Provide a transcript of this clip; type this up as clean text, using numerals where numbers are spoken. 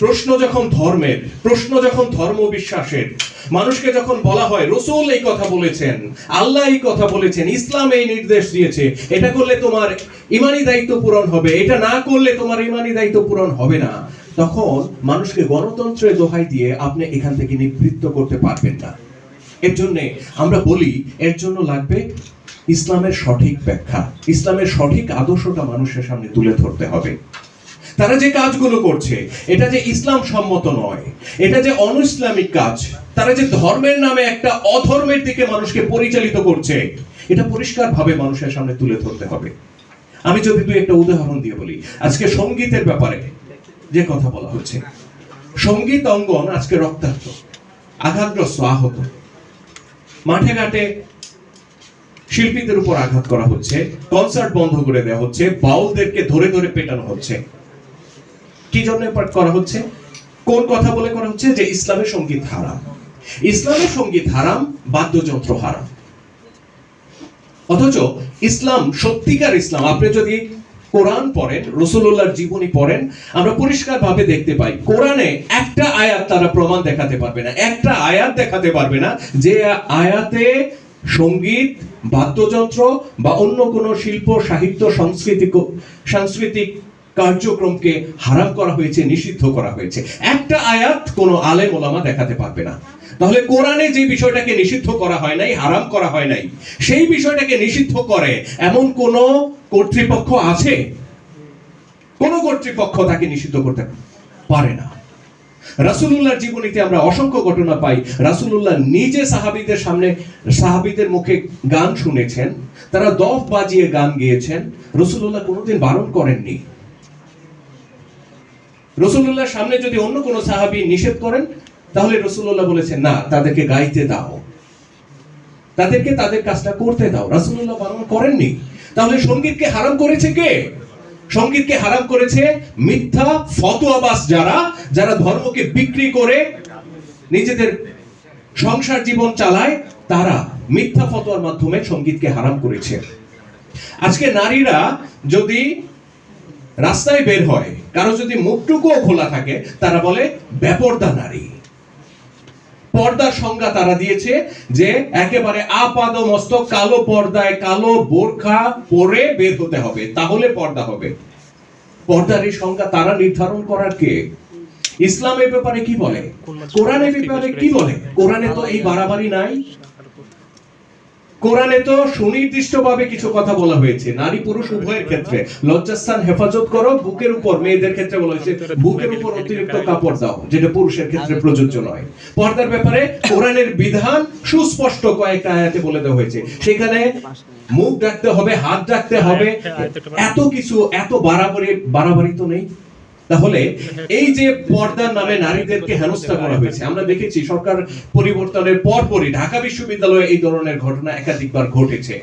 প্রশ্ন যখন ধর্মের, প্রশ্ন যখন ধর্ম বিশ্বাসের, মানুষকে যখন বলা হয় রাসূল এই কথা বলেছেন, আল্লাহ এই কথা বলেছেন, ইসলাম এই নির্দেশ দিয়েছে, এটা করলে তোমার ঈমানি দায়িত্ব পূরণ হবে, এটা না করলে তোমার ঈমানি দায়িত্ব পূরণ হবে না, তখন মানুষকে গণতন্ত্রের দোহাই দিয়ে আপনি এখান থেকে নিবৃত্ত করতে পারবেন না। এর জন্য আমরা বলি, এর জন্য লাগবে ইসলামের সঠিক ব্যাখ্যা, ইসলামের সঠিক আদর্শটা মানুষের সামনে তুলে ধরতে হবে। তারা যে কাজগুলো করছে এটা যে ইসলাম সম্মত নয়, এটা যে অনইসলামিক কাজ, তারা যে ধর্মের নামে একটা অধর্মের দিকে মানুষকে পরিচালিত করছে, এটা পরিষ্কারভাবে মানুষের সামনে তুলে ধরতে হবে। আমি যদি দুই একটা উদাহরণ দিয়ে বলি, আজকে সঙ্গীতের ব্যাপারে যে কথা বলা হচ্ছে, সঙ্গীত অঙ্গন আজকে রক্তাক্ত, আঘাতগ্রস্ত, আহত, মাঠে ঘাটে শিল্পীদের উপর আঘাত করা হচ্ছে, কনসার্ট বন্ধ করে দেওয়া হচ্ছে, বাউলদেরকে ধরে ধরে পেটানো হচ্ছে। কি জন্য করা হচ্ছে? কোন কথা বলে করা হচ্ছে? যে ইসলামের সঙ্গীত হারাম, ইসলামের সঙ্গীত হারাম, বাদ্যযন্ত্র হারাম। অথচ ইসলাম, সত্যিকার ইসলাম, আপনি যদি কোরআন পড়েন, রাসূলুল্লাহর জীবনী পড়েন, আমরা পরিষ্কার ভাবে দেখতে পাই কোরআনে একটা আয়াত তারা প্রমাণ দেখাতে পারবে না, একটা আয়াত দেখাতে পারবে না যে আয়াতে সঙ্গীত, বাদ্যযন্ত্র বা অন্য কোনো শিল্প, সাহিত্য, সাংস্কৃতিক কার্যক্রমকে হারাম করা হয়েছে, নিষিদ্ধ করা হয়েছে। একটা আয়াত কোন আলেম ওলামা দেখাতে পারবে না। তাহলে কোরআনে যে বিষয়টাকে নিষিদ্ধ করা হয় নাই, হারাম করা হয় নাই, সেই বিষয়টাকে নিষিদ্ধ করে এমন কোন কর্তৃপক্ষ আছে? কোন কর্তৃপক্ষ তাকে নিষিদ্ধ করতে পারে না। রাসূলুল্লাহর জীবনীতে আমরা অসংখ্য ঘটনা পাই, রাসূলুল্লাহ নিজে সাহাবীদের সামনে, সাহাবীদের মুখে গান শুনেছেন, তারা দফ বাজিয়ে গান গেয়েছেন, রাসূলুল্লাহ কোনোদিন বারণ করেননি। রাসূলুল্লাহর সামনে যদি অন্য কোনো সাহাবী নিষেধ করেন, তাহলে রাসূলুল্লাহ বলেছেন না, তাদেরকে গাইতে দাও, তাদেরকে তাদের কাজটা করতে দাও। রাসূলুল্লাহ বারণ করেননি। তাহলে সঙ্গীতকে হারাম করেছে কে? সঙ্গীতকে হারাম করেছে মিথ্যা ফতোয়াবাজ যারা, যারা ধর্মকে বিক্রি করে নিজেদের সংসার জীবন চালায়, তারা মিথ্যা ফতোয়ার মাধ্যমে সঙ্গীতকে হারাম করেছে। আজকে নারীরা যদি রাস্তায় বের হয়, কারো যদি মুখটুকুও খোলা থাকে, তারা বলে বেপরদা নারী। পর্দার সংজ্ঞা তারা দিয়েছে যে একেবারে আপাদ মস্তক কালো পর্দায়, কালো বোরখা পরে বের হতে হবে, তাহলে পর্দা হবে। পর্দার এই সংজ্ঞা তারা নির্ধারণ করার কে? ইসলামের ব্যাপারে কি বলে? কোরআনের ব্যাপারে কি বলে? কোরআনে তো এই বাড়াবাড়ি নাই। কোরআনে তো সুনির্দিষ্টভাবে কিছু কথা বলা হয়েছে, নারী পুরুষ উভয়ের ক্ষেত্রে লজ্জাস্থান হেফাজত করো, বুকের উপর, মেয়েদের ক্ষেত্রে বলা হয়েছে বুকের উপর অতিরিক্ত কাপড় দাও, যেটা পুরুষের ক্ষেত্রে প্রযোজ্য নয়। পর্দার ব্যাপারে কোরআনের বিধান সুস্পষ্ট কয়েকটা আয়াতে বলে দেওয়া হয়েছে, সেখানে মুখ ঢাকতে হবে, হাত ঢাকতে হবে, এত কিছু, এত বাড়াবাড়ি তো নেই। তাহলে এই যে পর্দার নামে নারীদেরকে হেনস্থা করা হয়েছে, আমরা দেখেছি সরকার পরিবর্তনের পরপরই ঢাকা বিশ্ববিদ্যালয়ে এই ধরনের ঘটনা একাধিকবার ঘটেছে।